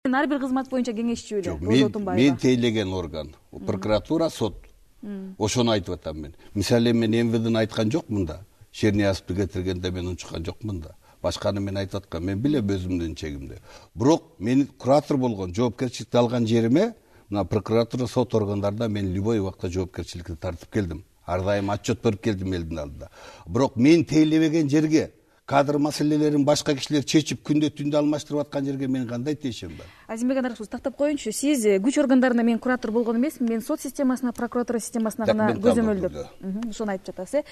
Ар бир кызмат боюнча кеңешчү эле. Мен тейлеген орган, прокуратура, сот. Ошону айтып атам мен. Мисалы мен МВДны айткан жокмун да. Шерниязовду кетиргенде мен унчуккан жокмун да. Башканы мен айтып аткам, мен билем өзүмдүн чегимди. Бирок мен куратор болгон, жоопкерчиликти алган жериме, мына прокуратура, сот органдарында мен любой убакта жоопкерчиликти тартып келдим. Ар дайым отчет берип келдим элдин алдында. Бирок мен тейлебеген жерге кадр маселелерин башка кишилер чечип күндө түндө алмаштырып аткан жерге мен кандай тиешем бар? Азимбек Анаркулович, тактап коеюнчу. Сиз күч органдарына мен куратор болгон эмесмин, мен сот системасына, прокуратура системасына гана көзөмөлдөп. Ошону айтып жатасыз.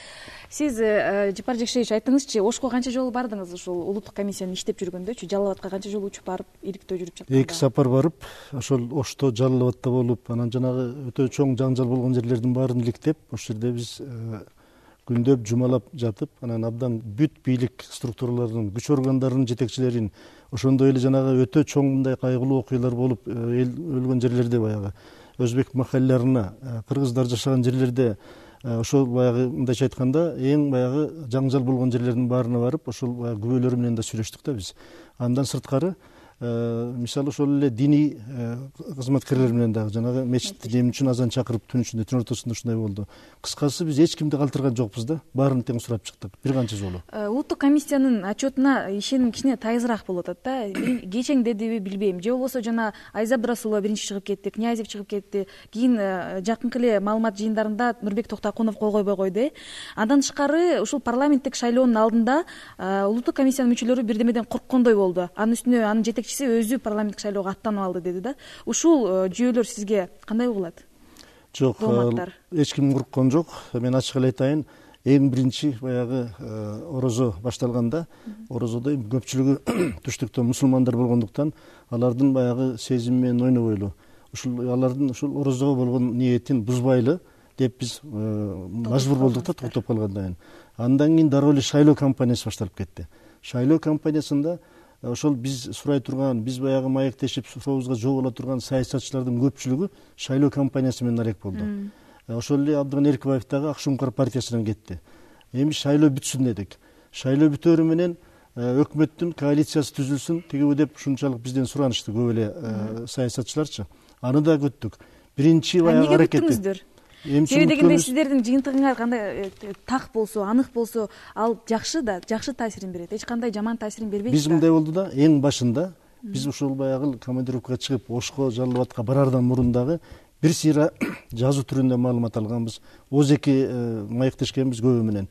Сиз Жапар Жекшеевич айтыңызчы, Ошко канча жолу бардыңыз ушул улуттук комиссиянын иштеп жүргөндөчү? Жалал Абадка канча жолу учуп барып, иликтөө жүрүп чыкканда? 2 сапар барып, ошол Ошто, Жалал Абадта болуп, анан жанагы өтө чоң жаңжал болгон жерлердин баарын иликтеп, ошол жерде биз күндөп жумалап жатып, анан абдан бүт бийлик структураларынын, күч органдарынын жетекчилерин, ошондой эле жанагы өтө чоң мындай кайгылуу окуялар болуп, эл өлгөн жерлерде баягы өзбек махаллаларына, кыргыздар жашаган жерлерде, ошол баягы мындайча айтканда, эң баягы жаңжал болгон жерлердин баарына барып, ошол күбөлөр менен да сүйлөштүк да биз. Андан сырткары, мисалы ошол эле диний кызматкерлер менен дагы жанагы мечитти эмне үчүн азан чакырып түн ичинде, түн ортосунда ушундай болду. Кыскасы биз эч кимди калтырган жокпуз да, баарын тең сурап чыктык бир канча жолу. Улуттук комиссиянын отчетуна ишеним кичине тайызыраак болуп атат да. Кечең дедиби билбейм. Же болбосо жана Айза Абдрасулова биринчи чыгып кетти, Князев чыгып кетти. Кийин жакынкы эле маалымат жыйындарында Нурбек Токтокунов кол койбой койду. Андан тышкары ушул парламенттик шайлоонун алдында улуттук комиссиянын мүчөлөрү бирдемеден корккондой болду. Анын үстүнө анын өзү парламенттик шайлоого аттанып алды деди да. Ушул жүйөлөр сизге кандай угулат? Жок, эч ким корккон жок. Мен ачык эле айтайын, эң биринчи баягы орозо башталганда, орозодо көпчүлүгү түштүктө мусулмандар болгондуктан, алардын баягы сезими менен ойнобойлу. Ушул алардын ушул орозого болгон ниетин бузбайлы деп биз мажбур болдук да, токтоп калгандан кийин. Андан кийин дароо эле шайлоо кампаниясы башталып кетти. Шайлоо кампаниясында ошол биз сурай турган, биз баягы маектешип сурообузга жооп ала турган саясатчылардын көпчүлүгү шайлоо кампаниясы менен алек болду. Ошол эле Абдыган Эркибаев дагы Ак Шуңкар партиясынан кетти. Эми шайлоо бүтсүн дедик. Шайлоо бүтөөрү менен өкмөттүн коалициясы түзүлсүн тигиби деп ушунчалык бизден суранышты көп эле саясатчыларчы. Аны да күттүк. Биринчи баягы аракет. Себеби дегенде сиздердин жыйынтыгыңар кандай так болсо, анык болсо, ал жакшы да, жакшы таасирин берет. Эч кандай жаман таасирин бербейт. Биз мындай болду да, эң башында биз ушул баягы командировкага чыгып, Ошко, Жалал Абадка барардан мурун дагы бир сыйра жазуу түрүндө маалымат алганбыз. Озеки маектешкенбиз көбү менен.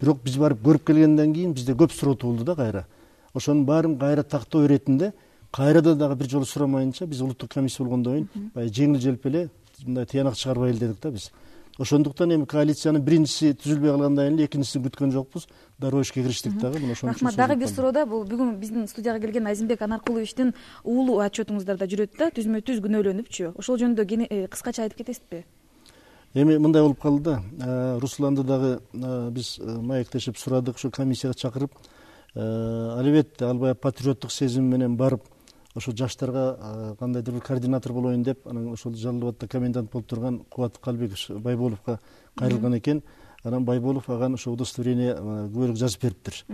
Бирок биз барып көрүп келгенден кийин бизде көп суроо туулду да кайра. Ошонун баарын кайра тактоо иретинде, кайрада дагы бир жолу сурамайынча биз улуттук комиссия болгондон кийин баягы жеңил-желп эле мындай тыянак чыгарбайлы дедик да биз. Ошондуктан эми коалициянын биринчиси түзүлбөй калгандан кийин экинчисин күткөн жокпуз. Дароо ишке кириштик дагы. Мына ошон үчүн. Рахмат. Дагы бир суроода, бул бүгүн биздин студияга келген Азимбек Анаркуловичтин уулу отчетуңуздарда жүрөт да, түзмө-түз күнөөлөнүпчү. Ошол жөнүндө кыскача айтып кетесизби? Эми мындай болуп калды да. Русланды дагы биз маектешип сурадык, ошо комиссияга чакырып, албетте албай патриоттук сезим менен барып, ошо жаштарга кандайдыр бир координатор болоюн деп, анан ошол Жалал Абадта комендант болуп турган Кубат Калбекович Байболовго кайрылган экен. Анан Байболов аган ошо удостоверение күбөлүк жазып бериптир.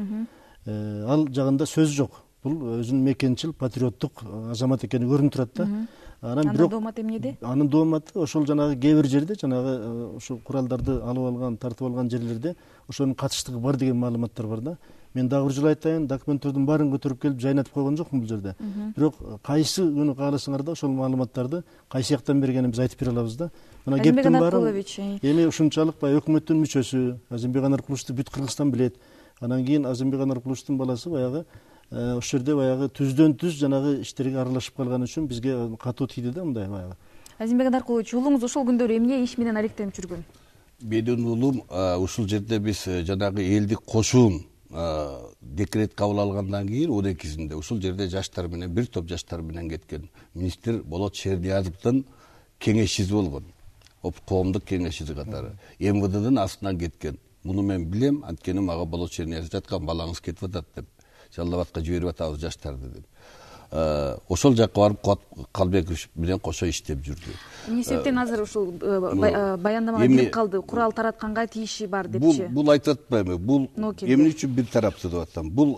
Ал жагында сөз жок. Бул өзүнүн мекенчил, патриоттук азамат экени көрүнүп турат да. Анан бирок дооматы эмнеде? Анын дооматы ошол жанагы кээ бир жерде, жанагы ошо куралдарды алып алган, тартып алган жерлерде ошонун катыштыгы бар деген маалыматтар бар да. Мен дагы бир жолу айтайын, документтердин баарын көтөрүп келип жайнатып койгон жокмун бул жерде. Бирок кайсы күнү кааласаңар да ошол маалыматтарды кайсы жактан бергенин биз айтып бере алабыз да. Мына кептин баары эми ушунчалык баягы өкмөттүн мүчөсү Азимбек Анаркуловичту бүт Кыргызстан билет. Анан кийин Азимбек Анаркуловичтун баласы баягы ошол жерде баягы түздөн түз жанагы иштерге аралашып калган үчүн бизге катуу тийди да мындай баягы. Азимбек Анаркулович, уулуңуз ошол күндөрү эмне иш менен алектенип жүргөн? Менин уулум ушул жерде биз жанагы элдик кошуун декрет кабыл алгандан кийин 12-синде ушул жерде жаштар менен, бир топ жаштар менен кеткен. Министр Болот Шерниязовдун кеңешчиси болгон. Коомдук кеңешчиси катары. МВДдин астынан кеткен. Муну мен билем, анткени мага Болот Шерниязов жаткан, балаңыз кетип атат деп. Жалал Абадка жиберип атабыз жаштарды деп. ошол жакка барып Калбеков менен кошо иштеп жүрдү. Эмне себептен азыр ушул баяндамага кирип калды? Курал таратканга тиеши бар депчи. Бул айтып атпайбы? Бул эмне үчүн бир тараптуу деп атам? Бул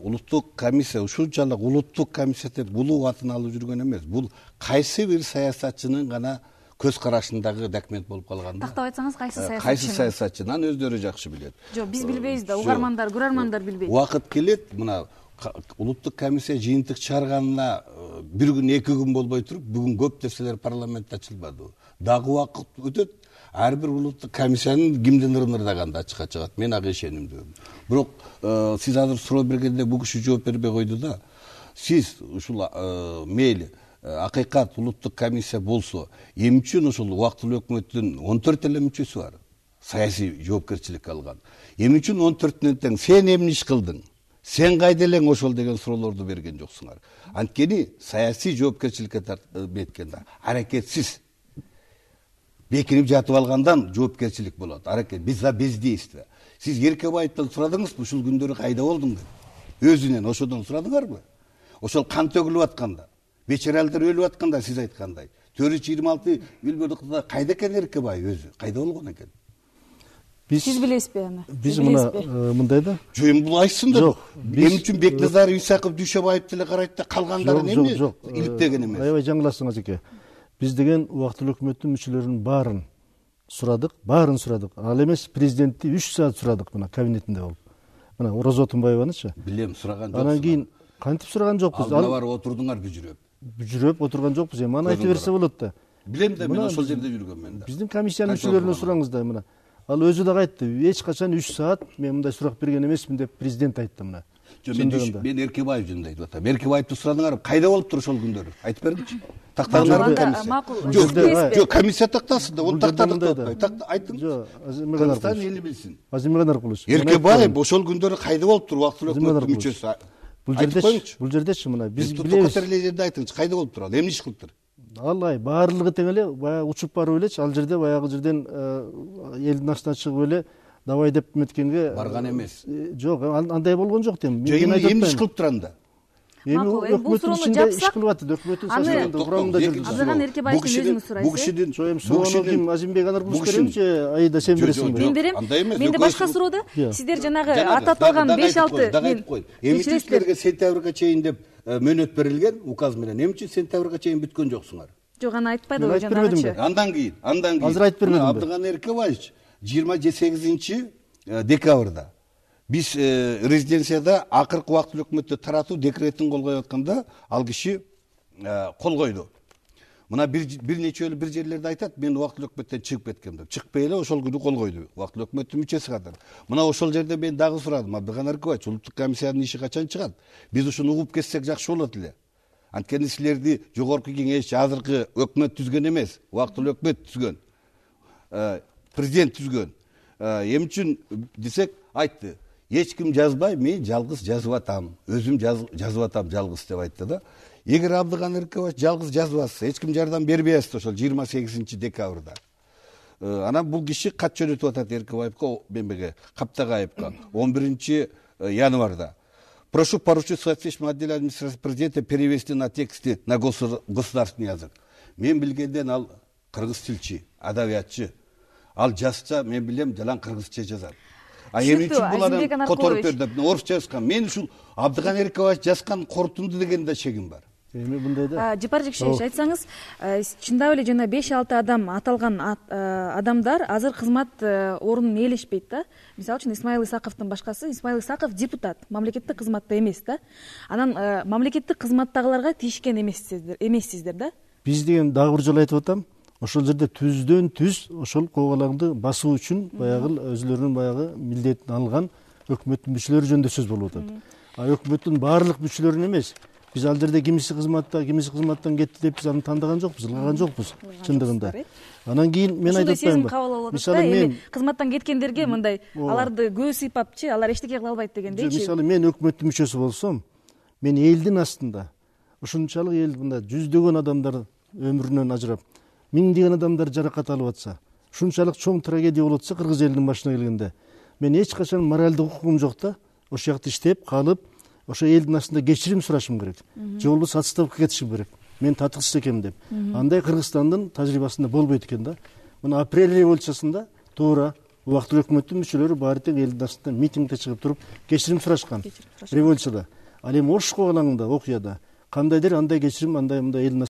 улуттук комиссия ушунчалык улуттук комиссия деп булуу атын алып жүргөн эмес. Бул кайсы бир саясатчынын гана көз карашындагы документ болуп калган да. Тактап айтсаңыз, кайсы саясатчынын өздөрү жакшы билет. Жок, биз билбейбиз да, угармандар, көрөрмандар билбейт. Убакыт келет, мына улуттук комиссия жыйынтык чыгарганына бир күн, 2 күн болбой туруп, бүгүн көп нерселер парламентте ачылбады. Дагы убакыт өтөт, ар бир улуттук комиссиянын кимдин ырдаганда ачыкка чыгат. Мен ага ишенимдимин. Бирок сиз азыр суроо бергенде бул киши жооп бербей койду да. Сиз ушул мейли акыйкат улуттук комиссия болсо, эмне үчүн ушул убактылуу өкмөттүн 14 эле мүчөсү бар? Саясий жоопкерчилик алган. Эмне үчүн 14-төн тең сен эмне иш кылдың? Сен кайда элең ошол деген суроолорду берген жоксуңар. Анткени саясий жоопкерчиликке тартып да. Аракетсиз бекинип жатып алгандан жоопкерчилик болот. Аракет биз за бездействие. Сиз Эркебаевден сурадыңызбы, ушул күндөрү кайда болдуң деп? Өзүнөн ошодон сурадыңарбы? Ошол кан төгүлүп атканда, вечералдар өлүп атканда сиз айткандай, 426 билбедикте кайда экен Эркебаев өзү? Кайда болгон экен? Сиз билесизби аны? Биз мындай да. Жөн бул айтсын да. Жок. Эмне үчүн Бекназаров, Исаков, Дүйшөбаев деле карайт да, калгандары эмне? Иликтеген эмес. Аябай жаңыласыңыз эке. Биз деген убактылуу өкмөттүн мүчөлөрүнүн баарын сурадык. Ал эмес президентти 3 саат сурадык мына кабинетинде болуп. Мына Орозо Тумбаеванычы. Билем, сураган жоксуң. Анан кийин кантип сураган жокпуз? Алдына барып отурдуңар бүжүрөп. Бүжүрөп отурган жокпуз. Эми аны айтып берсе болот да. Билем да, мен ошол жерде жүргөм мен да. Биздин комиссиянын мүчөлөрүнө сураңыз да мына. Ал өзү дагы айтты, эч качан 3 саат мен мындай сурак берген эмесмин деп президент айтты мына. Мен Эркебаев жөнүндө айтып атам. Эркебаевди сурадыңар, кайда болуптур ошол күндөрү? Айтып бергичи. Тактаңарбы комиссия? Жок, комиссия тактасын да, ол тактадык. Айтыңыз. Жок, Кыргызстан эли билсин. Азимбек Анаркулович. Эркебаев ошол күндөрү кайда болуптур? Убактылуу өкмөттүн мүчөсү. Бул жердечи мына биз билебиз. Жерде айтыңыз, кайда болуптур ал? Эмне иш кылыптыр? Алай баарлыгы тең эле баягы учуп барып элечи, ал жерде баягы жерден элдин астынан чыгып эле давай деп меткенге барган эмес. Жок, андай болгон жок дейм. Эмне иш кылып туранда? Эми өкмөттүн ичинде иш кылып атты, өкмөттүн составында курамында жүрдү. Азырган Эркебаевдин өзүңүз сурайсыз. Бул кишидин Азимбек Анаркулович беремчи, Аида сен бересиңби? Мен берем. Менде башка суроо да. Сиздер жанагы ататылган 5-6 эмичиликтерге сентябрга чейин деп мөөнөт берилген указ менен. Эмне үчүн сентябрга чейин бүткөн жоксуңар? Жок, аны айтпайдыбы жанагычы. Андан кийин азыр айтып бермедим. Абдыган Эркебаевич 28 декабрда биз резиденцияда акыркы убактылуу өкмөттү таратуу декретин кол коюп атканда ал киши кол койду. Мына бир нече бир жерлерде айтат, мен убактылуу өкмөттөн чыгып кеткем деп. Чыкпай эле ошол күнү кол койду. Убактылуу өкмөттүн мүчөсү катары. Мына ошол жерде мен дагы сурадым. Абдыган Эркебаевич, улуттук комиссиянын иши качан чыгат? Биз ушуну угуп кетсек жакшы болот эле. Анткени силерди жогорку кеңеш азыркы өкмөт түзгөн эмес, убактылуу өкмөт түзгөн. Президент түзгөн. Эмне үчүн десек айтты. Эч ким жазбай, мен жалгыз жазып атам. Өзүм жазып атам жалгыз деп айтты да. Эгер Абдыган Эркебаевич жалгыз жазбаса, эч ким жардам бербей атты ошол 28 декабрда. Анан бул киши кат жөнөтүп атат Эркебаевке, Бембеге, Каптагаевке 11 январда. Прошу поручить соответствующему отделу администрации президента перевести на тексты на государственный язык. Мен билгенден ал кыргыз тилчи, адабиятчы. Ал жазса, мен билем, жалаң кыргызча жазат. Эмне үчүн буларды которуп берди? Орусча жазган. Мен ушул Абдыган Эркебаевич жазган корутунду деген да чегим бар. Эми мындай да. Жапар Жекшевич, айтсаңыз, чындап эле жана 5-6 адам аталган адамдар азыр кызмат орунун ээлешпейт да. Мисалы үчүн Исмаил Исаковдун башкасы, Исмаил Исаков депутат, мамлекеттик кызматта эмес да. Анан мамлекеттик кызматтагыларга тийишкен эмессиздер да. Биз деген дагы бир жолу айтып атам. Ошол жерде түздөн түз ошол кобалаңды басуу үчүн баягы өзлөрүнүн баягы милдетин алган өкмөттүн мүчөлөрү жөнүндө сөз болуп атат. Өкмөттүн баардык мүчөлөрүн эмес. Биз ал жерде кимиси кызматтан кетти деп биз аны тандаган жокпуз, ылгаган жокпуз чындыгында. Анан кийин мен айтып атпаймынбы? Мисалы мен кызматтан кеткендерге мындай аларды көз сыйпапчы, алар эчтеке кыла албайт дегендейчи. Мисалы мен өкмөттүн мүчөсү болсом, мен элдин астында ушунчалык эл мында жүздөгөн адамдар өмүрүнөн ажырап, миңдеген адамдар жаракат алып атса, ушунчалык чоң трагедия болуп атса кыргыз элинин башына келгенде, мен эч качан моралдык укугум жок да, ошол жакта иштеп калып, ошо элдин астында кечирим сурашым керек, же болбосо отставкага кетишим керек, мен татыксыз экенмин деп. Андай Кыргызстандын тажрыйбасында болбойт экен да. Мына апрель революциясында туура убактылуу өкмөттүн мүчөлөрү баары тең элдин астында митингде чыгып туруп кечирим сурашкан революцияда. Ал эми Ош кыйгалаңында окуяда кандайдыр андай кечирим, андай мындай элдин